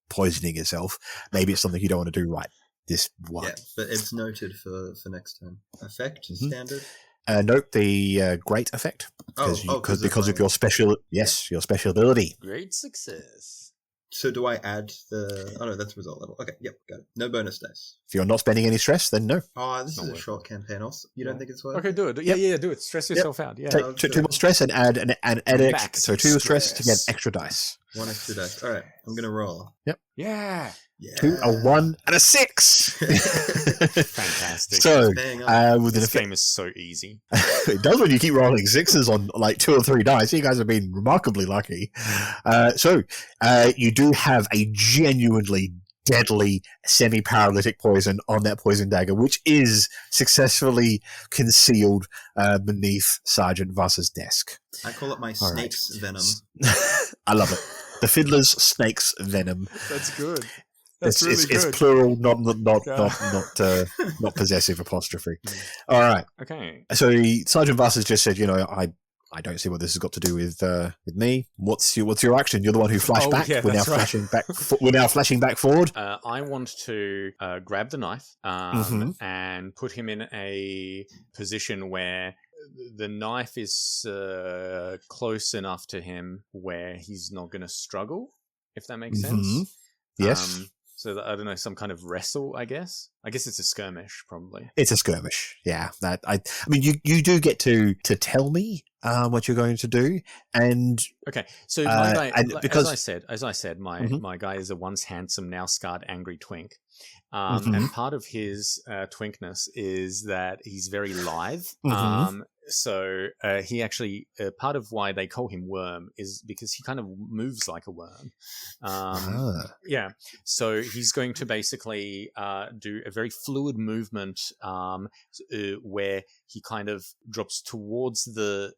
poisoning yourself. Maybe it's something you don't want to do right this one. Yeah, but it's noted for next time. Effect, standard? Note the great effect. Because of your special, your special ability. Great success. So do I add the... Oh, no, that's result level. Okay, yep, got it. No bonus dice. If you're not spending any stress, then no. Oh, this is a short campaign also. You don't think it's worth Okay, do it. Yeah, do it. Stress yourself out. Yeah. Take 2 more stress and add so 2 stress to get extra dice. 1 extra dice. All right, I'm going to roll. Yep. Yeah. 2, a 1, and a 6. Fantastic. So, with this game is so easy. It does when you keep rolling 6s on like 2 or 3 dice. You guys have been remarkably lucky. So, you do have a genuinely deadly semi-paralytic poison on that poison dagger, which is successfully concealed beneath Sergeant Voss's desk. I call it my snake's venom. I love it. The Fiddler's snake's venom. That's good. That's really good. It's plural, not possessive apostrophe. All right. Okay. So Sergeant Voss has just said, I don't see what this has got to do with me. What's your action? You're the one who flashed back. Yeah, we're now flashing back. We're now flashing back forward. I want to grab the knife and put him in a position where the knife is close enough to him where he's not going to struggle, if that makes sense. Yes. So that, I don't know, some kind of wrestle, I guess. I guess it's a skirmish, probably. It's a skirmish, yeah. I mean, you do get to tell me what you're going to do, and okay. So my guy, because as I said, my guy is a once handsome, now scarred, angry twink. And part of his twinkness is that he's very lithe. So he actually, part of why they call him Worm is because he kind of moves like a worm. Yeah. So he's going to basically do a very fluid movement where he kind of drops towards the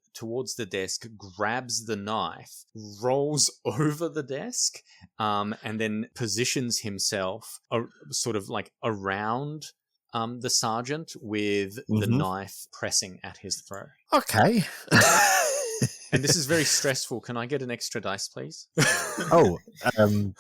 desk, grabs the knife, rolls over the desk, and then positions himself sort of like around the sergeant with the knife pressing at his throat. Okay. And this is very stressful. Can I get an extra dice, please? Hold on.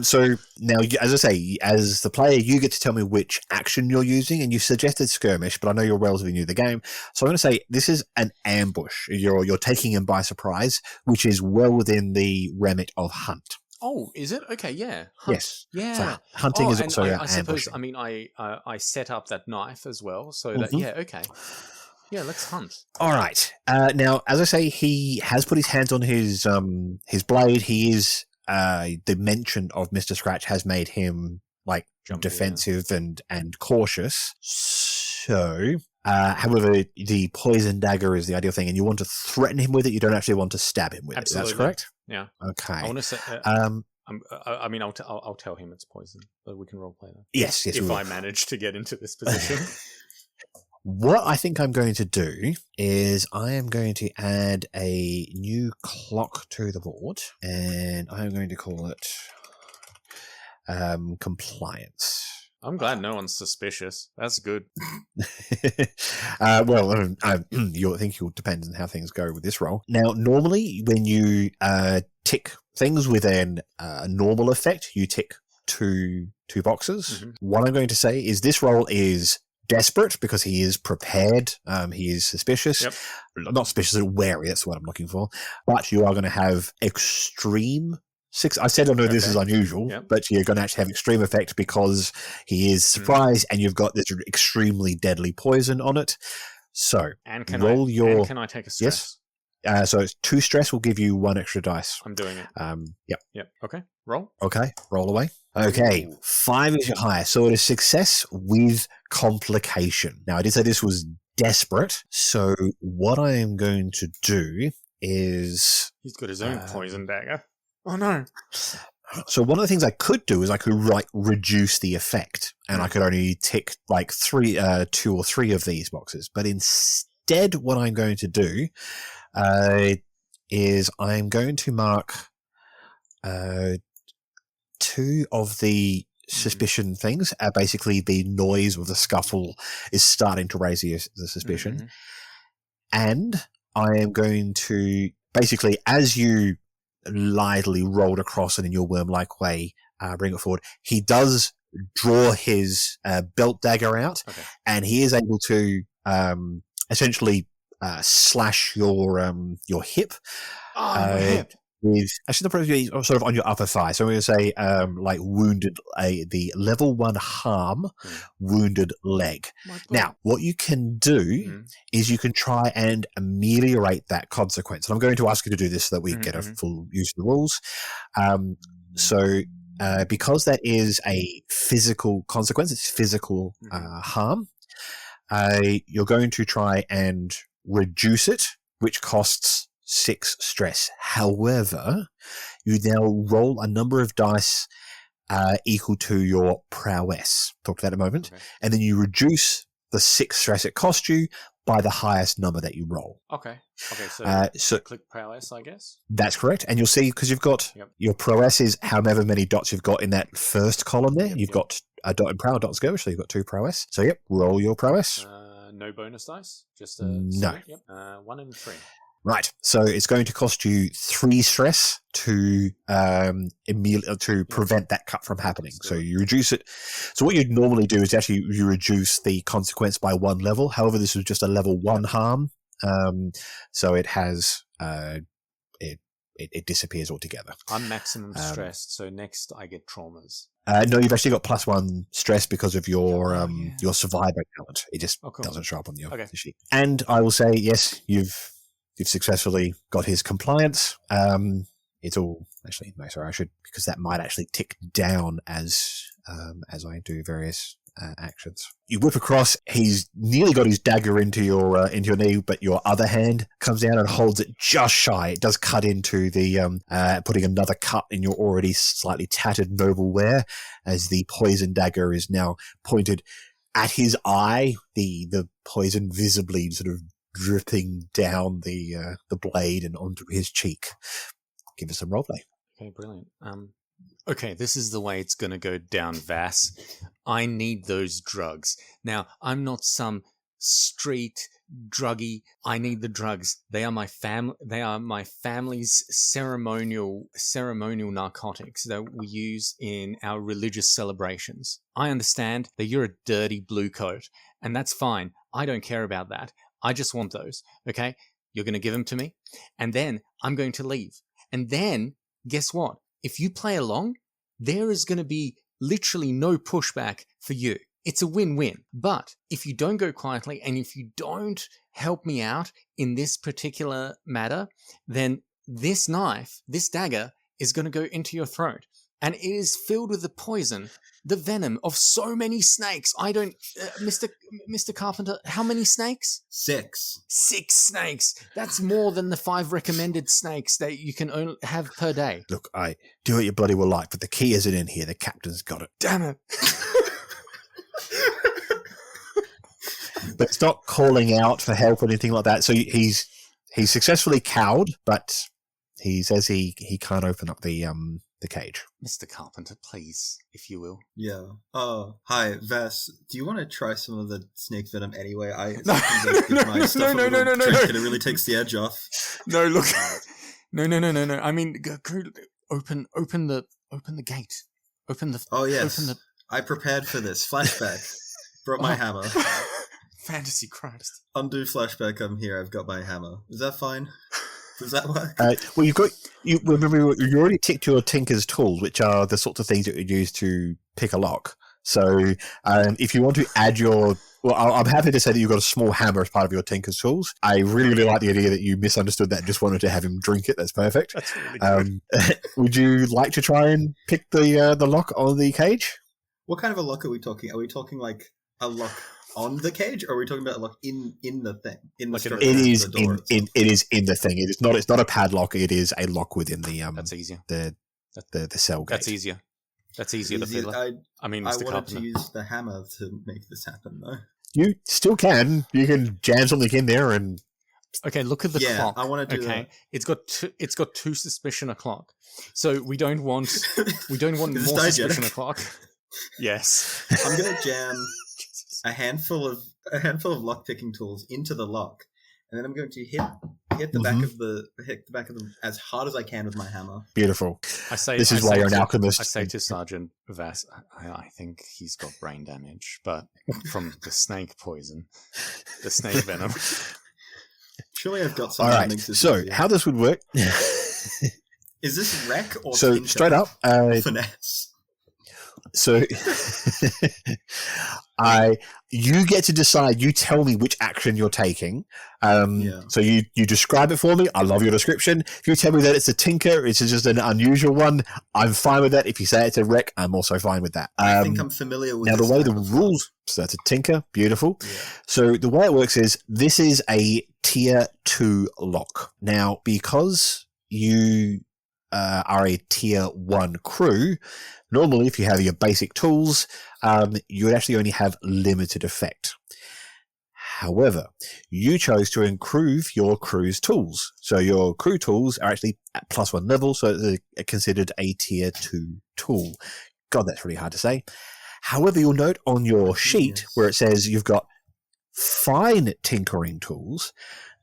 So now, as I say, as the player, you get to tell me which action you're using, and you suggested skirmish, but I know you're relatively new to the game, so I'm going to say this is an ambush. You're taking him by surprise, which is well within the remit of hunt. Oh, is it? Okay, yeah. Hunt. Yes. Yeah. So hunting is also I suppose, ambushing. I mean, I set up that knife as well, so that, yeah, okay. Yeah, let's hunt. All right. Now, as I say, he has put his hands on his blade. He is the mention of Mr. Scratch has made him like defensive and cautious. So, however, the poison dagger is the ideal thing, and you want to threaten him with it. You don't actually want to stab him with it. That's correct. Yeah. Okay. I want to say. I mean, I'll tell him it's poison, but we can roleplay that. Yes. If I manage to get into this position. What I think I'm going to do is I am going to add a new clock to the board, and I'm going to call it compliance. I'm glad no one's suspicious. That's good. Well, I think it will depend on how things go with this roll. Now, normally when you tick things with a normal effect, you tick two boxes. What I'm going to say is this roll is desperate because he is prepared. He is suspicious. Yep. Not suspicious, wary. That's what I'm looking for. But you are going to have extreme 6. I said I know this is unusual, but you're going to actually have extreme effect because he is surprised, and you've got this extremely deadly poison on it. So and can I take a stress? Yes. So it's 2 stress will give you 1 extra dice. I'm doing it. Yep. Okay. Roll. Okay. Roll away. Okay. 5 is your highest. So it is success with complication. Now, I did say this was desperate. So what I am going to do is... He's got his own poison dagger. Oh, no. So one of the things I could do is I could reduce the effect, and I could only tick like 2 or 3 of these boxes. But instead, what I'm going to do is I'm going to mark 2 of the suspicion things. Basically, the noise of the scuffle is starting to raise the suspicion, and I am going to basically, as you lightly rolled across it in your worm-like way, bring it forward. He does draw his belt dagger out, and he is able to essentially slash your hip. Hip. With actually probably sort of on your upper thigh. So I'm going to say like wounded, the level 1 harm, wounded leg. Now, what you can do is you can try and ameliorate that consequence. And I'm going to ask you to do this so that we get a full use of the rules. So because that is a physical consequence, it's physical harm, you're going to try and reduce it, which costs 6 stress. However, you now roll a number of dice equal to your prowess. Talk to that in a moment. And then you reduce the 6 stress it cost you by the highest number that you roll. Okay, so click prowess, I guess? That's correct. And you'll see, because you've got your prowess is however many dots you've got in that first column there. You've got a dot in prow, a dot in skill, so you've got 2 prowess. So, roll your prowess. No bonus dice? Just no. 1 and 3. Right, so it's going to cost you 3 stress to prevent that cut from happening. So you reduce it. So what you'd normally do is actually you reduce the consequence by 1 level. However, this was just a level 1 harm, so it has it disappears altogether. I'm maximum stressed, so next I get traumas. No, you've actually got +1 stress because of your survivor talent. It just doesn't show up on your sheet. And I will say, yes, You've successfully got his compliance. It's all actually no, sorry, I should, because that might actually tick down as I do various actions. You whip across. He's nearly got his dagger into your knee, but your other hand comes down and holds it just shy. It does cut into the putting another cut in your already slightly tattered noble wear, as the poison dagger is now pointed at his eye. The poison visibly sort of dripping down the blade and onto his cheek. Give us some roleplay. Okay, brilliant. Okay, this is the way it's going to go down, Vass. I need those drugs. Now, I'm not some street druggie. I need the drugs. They are my family's ceremonial narcotics that we use in our religious celebrations. I understand that you're a dirty blue coat, and that's fine. I don't care about that. I just want those, okay? You're going to give them to me, and then I'm going to leave. And then, guess what? If you play along, there is going to be literally no pushback for you. It's a win-win. But if you don't go quietly, and if you don't help me out in this particular matter, then this knife, this dagger, is going to go into your throat. And it is filled with the poison, the venom of so many snakes. I don't... Mr. Carpenter, how many snakes? 6. 6 snakes. That's more than the 5 recommended snakes that you can only have per day. Look, I do what you bloody well like, but the key isn't in here. The captain's got it. Damn it. But it's not calling out for help or anything like that. So he's successfully cowed, but he says he can't open up the cage. Mr. Carpenter, please, if you will. Yeah. Hi, Vass. Do you want to try some of the snake venom anyway? No. It really takes the edge off. No, look. No. I mean, go open the gate. Open the. Oh yes. Open the. I prepared for this. Flashback. Brought my hammer. Fantasy Christ. Undo flashback. I'm here. I've got my hammer. Is that fine? Does that work? Well, you already ticked your tinker's tools, which are the sorts of things that you use to pick a lock. So, if you want to add I'm happy to say that you've got a small hammer as part of your tinker's tools. I really like the idea that you misunderstood that and just wanted to have him drink it. That's perfect. That's really good. Would you like to try and pick the lock on the cage? What kind of a lock are we talking? Are we talking like a lock on the cage, or are we talking about a lock in the thing? In the Like structure It of is the door itself? it is in the thing. It's not a padlock. It is a lock within the That's easier. the cell gate. That's easier. That's easier, the fiddler. I mean, I Mr. wanted Carpenter. to use the hammer to make this happen, though. You still can. You can jam something in there and Okay, look at the Yeah, clock. I wanna do okay, that. it's got two suspicion o'clock. So we don't want Is more this suspicion diegetic? o'clock. Yes. I'm gonna jam a handful of lock-picking tools into the lock, and then I'm going to hit the back of them as hard as I can with my hammer. beautiful. This is I why say you're an to- alchemist. I say to Sergeant Vass, I think he's got brain damage, but from the snake poison, the snake venom. Surely I've got All something that right. makes this So easier. how this would work? Is this wreck or So tinker? straight up, Finesse? so you get to decide. You tell me which action you're taking. Yeah. So you describe it for me. I love your description. If you tell me that it's a tinker, it's just an unusual one, I'm fine with that. If you say it's a wreck, I'm also fine with that. I think I'm familiar with Now, the this way type the of rules, so that's a tinker, beautiful. Yeah. So the way it works is this is a tier 2 lock. Now, because you are a tier 1 crew, normally if you have your basic tools, you would actually only have limited effect. However, you chose to improve your crew's tools. So your crew tools are actually at +1 level, so they're considered a tier 2 tool. God, that's really hard to say. However, you'll note on your sheet where it says you've got fine tinkering tools,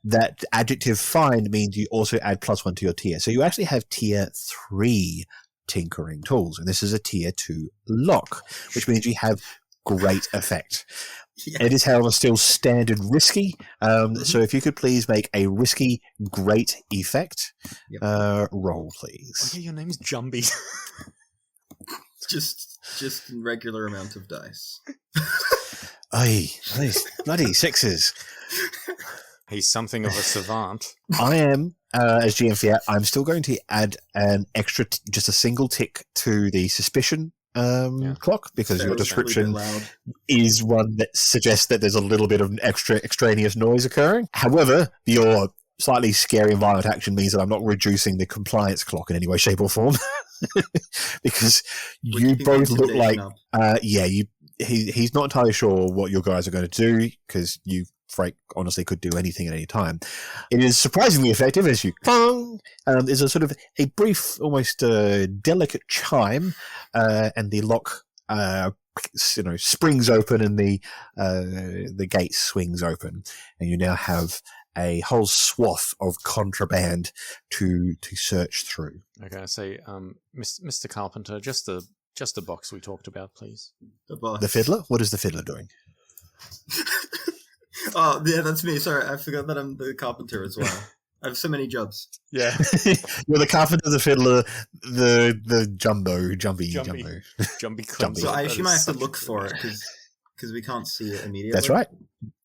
that adjective fine means you also add +1 to your tier. So you actually have tier 3 tinkering tools, and this is a tier 2 lock, which means you have great effect. Yeah. It is, however, still standard risky. So if you could please make a risky great effect roll, please. Okay, your name's Jumby. Just a regular amount of dice. Aye, these bloody sixes. He's something of a savant. I am, as GM Fiat, I'm still going to add an extra, just a single tick to the suspicion clock, because your description is one that suggests that there's a little bit of extra extraneous noise occurring. However, your slightly scary and violent action means that I'm not reducing the compliance clock in any way, shape, or form. Because you both look like, he's not entirely sure what your guys are going to do, because you, Frank, honestly could do anything at any time. It is surprisingly effective as you clong. There's a sort of a brief, almost delicate chime, and the lock, springs open, and the gate swings open, and you now have a whole swath of contraband to search through. Okay, I say, Mr. Carpenter, just the box we talked about, please. The fiddler? What is the fiddler doing? Oh, yeah, that's me. Sorry, I forgot that I'm the carpenter as well. I have so many jobs. Yeah. You're the carpenter, the fiddler, the jumbo. Jumpy. So I assume I have to look for it because we can't see it immediately. That's right.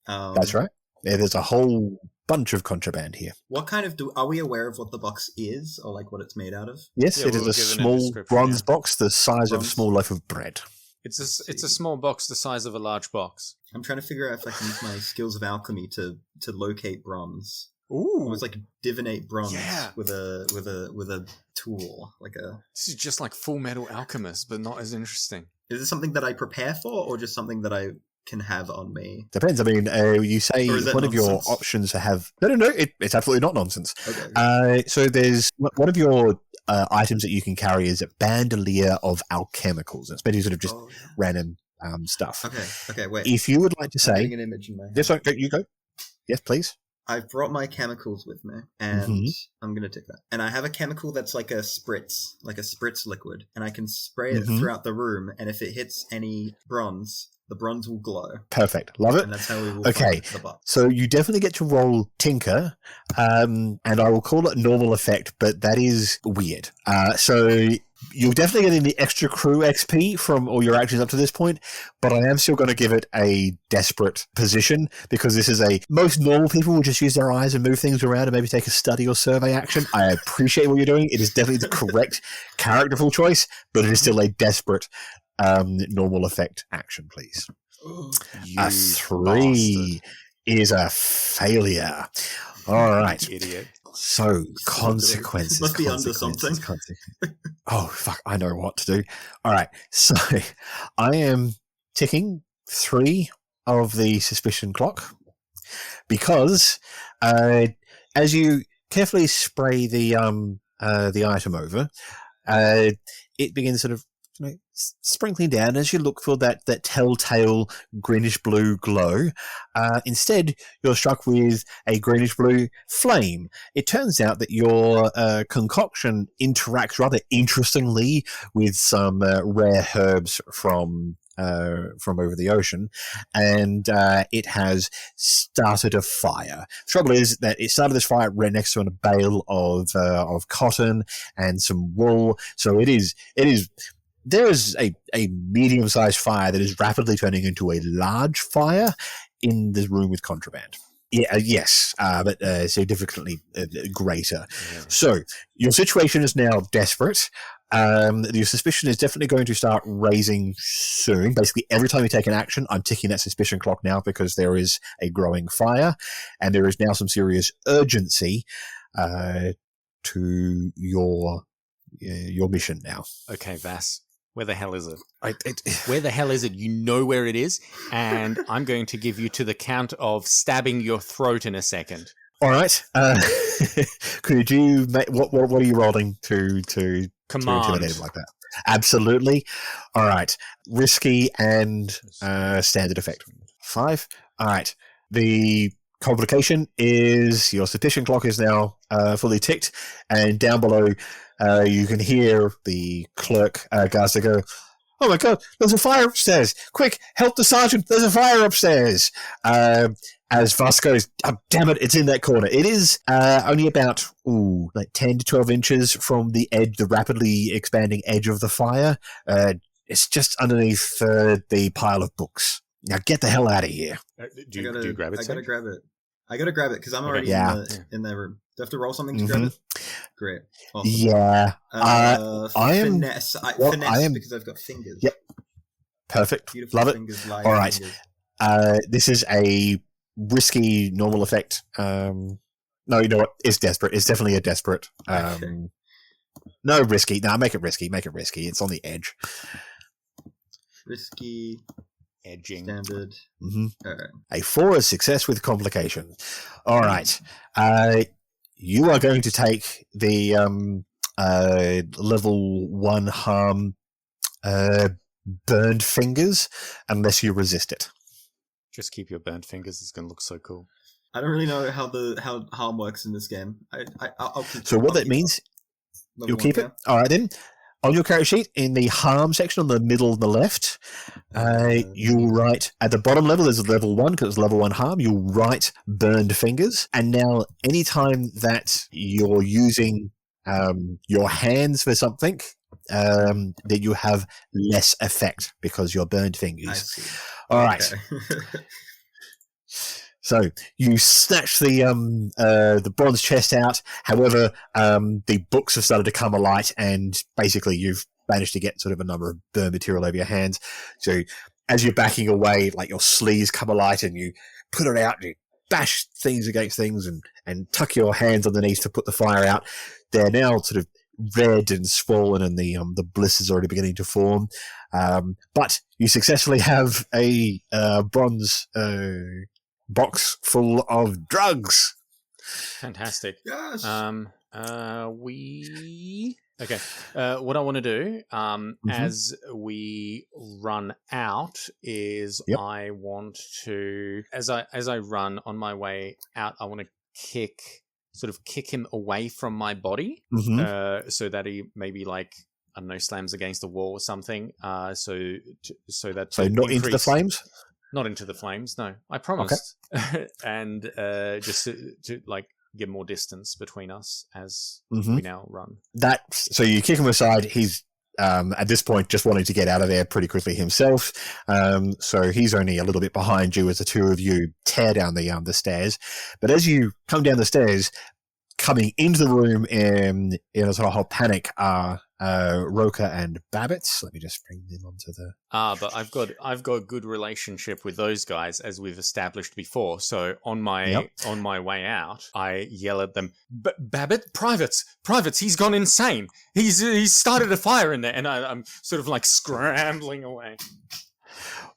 That's right. Yeah, there's a whole bunch of contraband here. What kind of are we aware of what the box is, or like what it's made out of? Yes, Yeah, it is we'll a give it a small description, bronze box the size of a Bronze. small loaf of bread. It's a small box the size of a large box. I'm trying to figure out if I can use my skills of alchemy to locate bronze. Ooh. Almost like divinate bronze Yeah. with a tool, like a. This is just like Full Metal Alchemist, but not as interesting. Is this something that I prepare for, or just something that I can have on me? Depends. I mean, you say Or is that one of your nonsense? options to have. No. It's absolutely not nonsense. Okay. So there's one of your items that you can carry is a bandolier of alchemicals. It's basically sort of just random stuff. Okay. Wait. If you would like to I'm say, getting an image in my head. yes, you go. Yes, please. I've brought my chemicals with me, and I'm going to take that. And I have a chemical that's like a spritz liquid, and I can spray it throughout the room, and if it hits any bronze, the bronze will glow. Perfect. Love it. And that's how we will Okay. find the box. So you definitely get to roll Tinker, and I will call it normal effect, but that is weird. So you're definitely getting the extra crew XP from all your actions up to this point, but I am still going to give it a desperate position, because this is most normal people will just use their eyes and move things around and maybe take a study or survey action. I appreciate what you're doing. It is definitely the correct characterful choice, but it is still a desperate normal effect action, please. You A 3 is a failure. All right. Idiot. So consequences. Must be under consequences, something. Oh, fuck. I know what to do. All right. So I am ticking 3 of the suspicion clock because as you carefully spray the item over, it begins sort of sprinkling down as you look for that telltale greenish blue glow. Instead, you're struck with a greenish blue flame. It turns out that your concoction interacts rather interestingly with some rare herbs from over the ocean, and it has started a fire. The trouble is that it started this fire right next to a bale of cotton and some wool, so it is. There is a medium-sized fire that is rapidly turning into a large fire in the room with contraband. Yeah, yes, but significantly greater. Yeah. So your situation is now desperate. Your suspicion is definitely going to start raising soon. Basically, every time you take an action, I'm ticking that suspicion clock now because there is a growing fire, and there is now some serious urgency to your mission now. Okay, Vass. Where the hell is it? Where the hell is it? You know where it is, and I'm going to give you to the count of stabbing your throat in a second. All right. Could you make what are you rolling to command to intimidate him like that? Absolutely. All right. Risky and standard effect. 5. All right. The complication is your suspicion clock is now fully ticked, and down below you can hear the clerk Garza go, "Oh my God, there's a fire upstairs! Quick, help the sergeant! There's a fire upstairs!" As Voss goes, "Oh, damn it, it's in that corner." It is only about 10 to 12 inches from the edge, the rapidly expanding edge of the fire. It's just underneath the pile of books. Now get the hell out of here. Do you grab it? I gotta grab it because I'm already in the room. Do I have to roll something to grab it? Great. Awesome. Yeah. I am finesse. Finesse because I've got fingers. Yep. Perfect. Beautiful Love fingers, it. All right. This is a risky normal effect. No, you know what? It's desperate. It's definitely a desperate. Okay. No, risky. No, make it risky. Make it risky. It's on the edge. Risky. Edging. Standard. Mm-hmm. All right. A 4 is success with complication. All right. You are going to take the level 1 harm burned fingers unless you resist it. Just keep your burnt fingers. It's going to look so cool. I don't really know how harm works in this game. I'll keep so what that means, you'll keep it? All right, then. On your character sheet, in the harm section on the middle and the left, you'll write, at the bottom level, there's a level 1, because it's level 1 harm, you'll write burned fingers. And now, anytime that you're using your hands for something, that you have less effect because you're burned fingers. I see. All right. So you snatch the bronze chest out. However, the books have started to come alight, and basically you've managed to get sort of a number of burn material over your hands. So as you're backing away, like your sleeves come alight, and you put it out, and you bash things against things, and tuck your hands underneath to put the fire out. They're now sort of red and swollen, and the bliss is already beginning to form. But you successfully have a bronze box full of drugs. Fantastic. Yes. Okay. What I want to do, as we run out, is I want to, as I run on my way out, I want to kick him away from my body, so that he maybe I don't know, slams against a wall or something. So not into the flames. Not into the flames, no. I promised. Okay. And just to get more distance between us as we now run. So you kick him aside. He's at this point just wanting to get out of there pretty quickly himself. So he's only a little bit behind you as the two of you tear down the stairs. But as you come down the stairs, coming into the room in a sort of whole panic are Roka and Babbitt. Let me just bring them onto the... But I've got a good relationship with those guys, as we've established before. So on my way out, I yell at them, Babbitt, privates, he's gone insane. He's started a fire in there, and I'm sort of like scrambling away.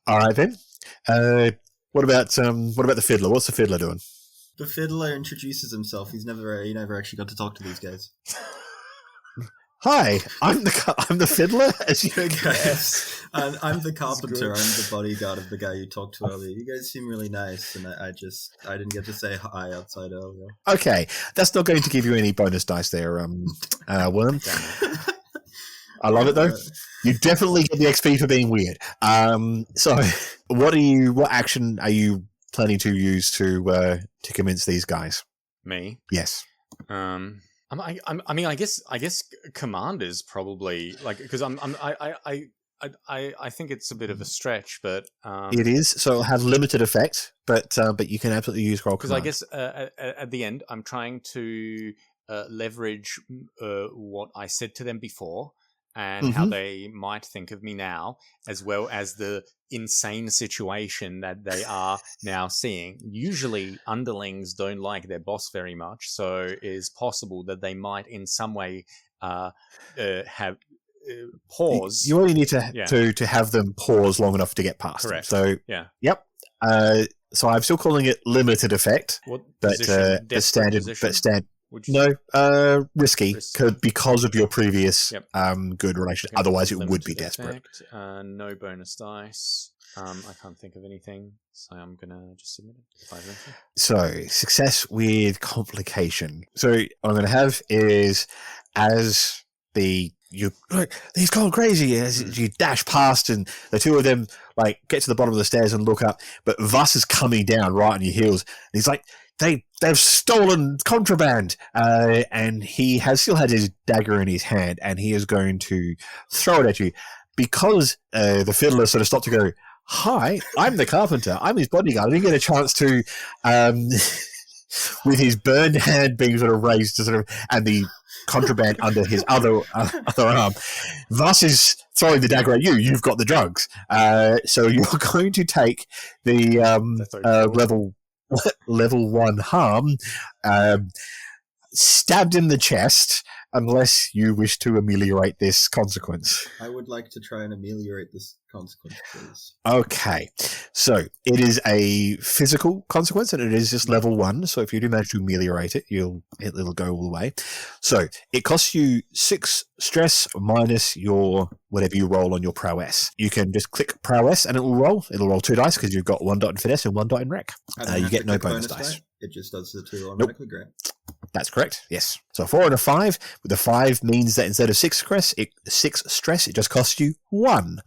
All right then. What about the fiddler? What's the fiddler doing? The fiddler introduces himself. He never actually got to talk to these guys. Hi, I'm the fiddler, as you guys. I'm the carpenter. I'm the bodyguard of the guy you talked to earlier. You guys seem really nice, and I didn't get to say hi outside earlier. Okay, that's not going to give you any bonus dice there, Worm. I love it though. You definitely get the XP for being weird. So what action are you planning to use to convince these guys? Me? Yes. I mean, I guess commanders probably, like, because I think it's a bit of a stretch, but it is. So it'll have limited effect, but you can absolutely use roll because command. I guess at the end I'm trying to leverage what I said to them before and how they might think of me now, as well as the insane situation that they are now seeing. Usually underlings don't like their boss very much, so it is possible that they might in some way have pause. You only need to have them pause long enough to get past Correct. them. So yeah. Yep. So I'm still calling it limited effect, what but standard. Position? But standard. Risky because of your previous good relation. Okay. Otherwise, it would be desperate. No bonus dice. I can't think of anything, so I'm gonna just submit it. So success with complication. So what I'm gonna have is as he's gone crazy as you dash past, and the two of them like get to the bottom of the stairs and look up, but Voss is coming down right on your heels, and he's like, They've stolen contraband, and he has still had his dagger in his hand, and he is going to throw it at you because the fiddler sort of stopped to go, "Hi, I'm the carpenter. I'm his bodyguard." I didn't get a chance to, with his burned hand being sort of raised to sort of, and the contraband under his other arm. Voss is throwing the dagger at you. You've got the drugs, so you're going to take the level 1 harm, stabbed in the chest, unless you wish to ameliorate this consequence. I would like to try and ameliorate this consequence, please. Okay, so it is a physical consequence, and it is just level 1. So if you do manage to ameliorate it, it'll go all the way. So it costs you 6 stress minus your whatever you roll on your prowess. You can just click prowess, and it will roll. It'll roll 2 dice because you've got 1 dot in finesse and 1 dot in rec. You get no bonus dice. It just does the 2 automatically. Great. That's correct. Yes. So 4 and a 5. With the 5 means that instead of 6 stress, it just costs you 1.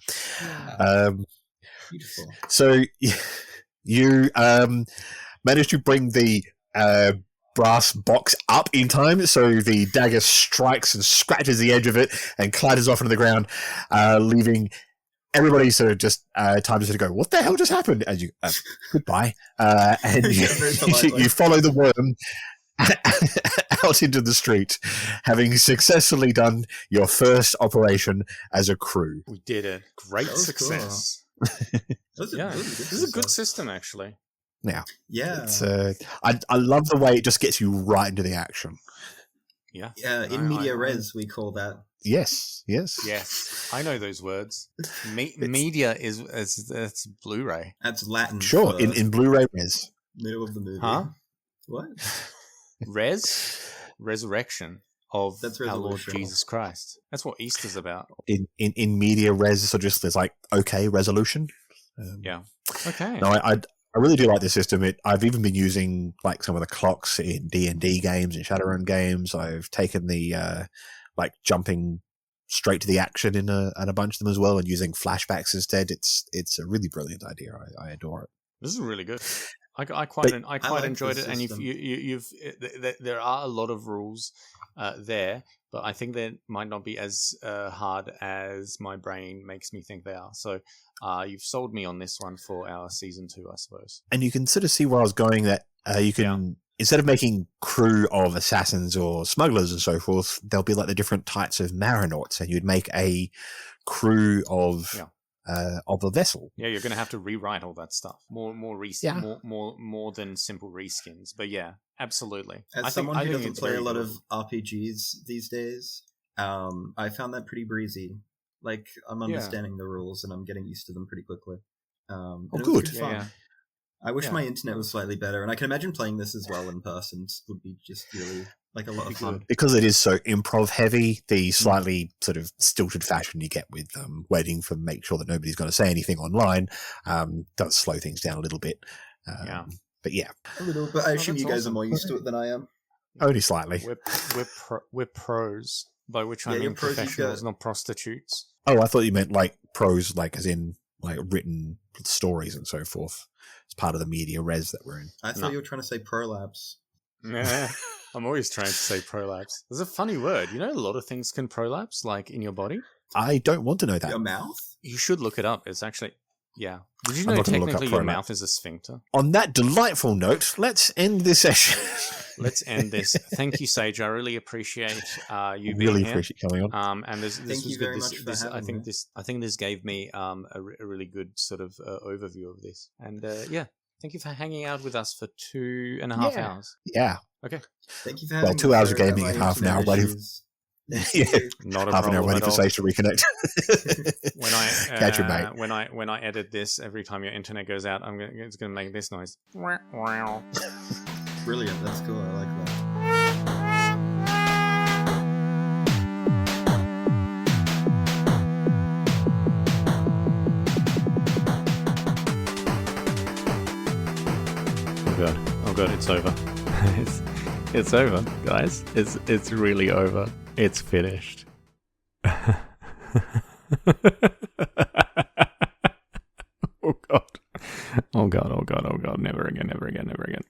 Beautiful. So you managed to bring the brass box up in time, so the dagger strikes and scratches the edge of it and clatters off into the ground, leaving everybody sort of just time to sort of go, "What the hell just happened?" As you goodbye, and you follow the worm out into the street, having successfully done your first operation as a crew. We did it. Great success. Cool. This is a good system, actually. Now, yeah, I love the way it just gets you right into the action. Yeah. In media res, we call that. Yes. I know those words. Media is that's Blu-ray. That's Latin. Sure, in Blu-ray res. Middle of the movie. Huh? What? Resurrection of That's our Lord resolution. Jesus Christ. That's what Easter's about. In media res, so just there's like resolution. Yeah. Okay. No, I really do like this system. I've even been using like some of the clocks in D&D games and Shadowrun games. I've taken the like jumping straight to the action in a bunch of them as well, and using flashbacks instead. It's a really brilliant idea. I adore it. This is really good. I quite enjoyed it, and there are a lot of rules there, but I think they might not be as hard as my brain makes me think they are. So you've sold me on this one for our season 2, I suppose. And you can sort of see where I was going. That you can instead of making crew of assassins or smugglers and so forth, there'll be like the different types of marinauts, and you'd make a crew of a vessel. Yeah, you're going to have to rewrite all that stuff. More than simple reskins. But yeah, absolutely. As someone who doesn't play a lot of RPGs these days, I found that pretty breezy. Like, I'm understanding the rules and I'm getting used to them pretty quickly. Good. Fun. I wish my internet was slightly better, and I can imagine playing this as well in person would be just really like a lot of fun. Because it is so improv heavy, the slightly sort of stilted fashion you get with waiting for make sure that nobody's going to say anything online does slow things down a little bit. But yeah, a little. But I assume you guys are more used to it than I am. Only slightly. We're pros, by which I mean professionals, not prostitutes. Oh, I thought you meant like pros, like as in like written stories and so forth. It's part of the media res that we're in. I thought you were trying to say prolapse. Yeah, I'm always trying to say prolapse. There's a funny word. You know, a lot of things can prolapse, like in your body. I don't want to know that. Your mouth? You should look it up. It's actually, yeah. Did you know technically your mouth is a sphincter? On that delightful note, let's end this session. Let's end this. Thank you, Sage. I really appreciate you being really here. appreciate coming on. And this Thank was you good. very much for having me. I think this gave me a really good sort of overview of this. And thank you for hanging out with us for 2.5 hours. Yeah. Okay. Thank you for having me. 2 hours of gaming and half an hour waiting. Not a half an hour waiting for Sage to reconnect. Catch your mate. When I edit this, every time your internet goes out, it's going to make this noise. Brilliant. That's cool. I like that. Oh god, it's over. It's over, guys. It's really over. It's finished. Oh god. Oh god. Never again.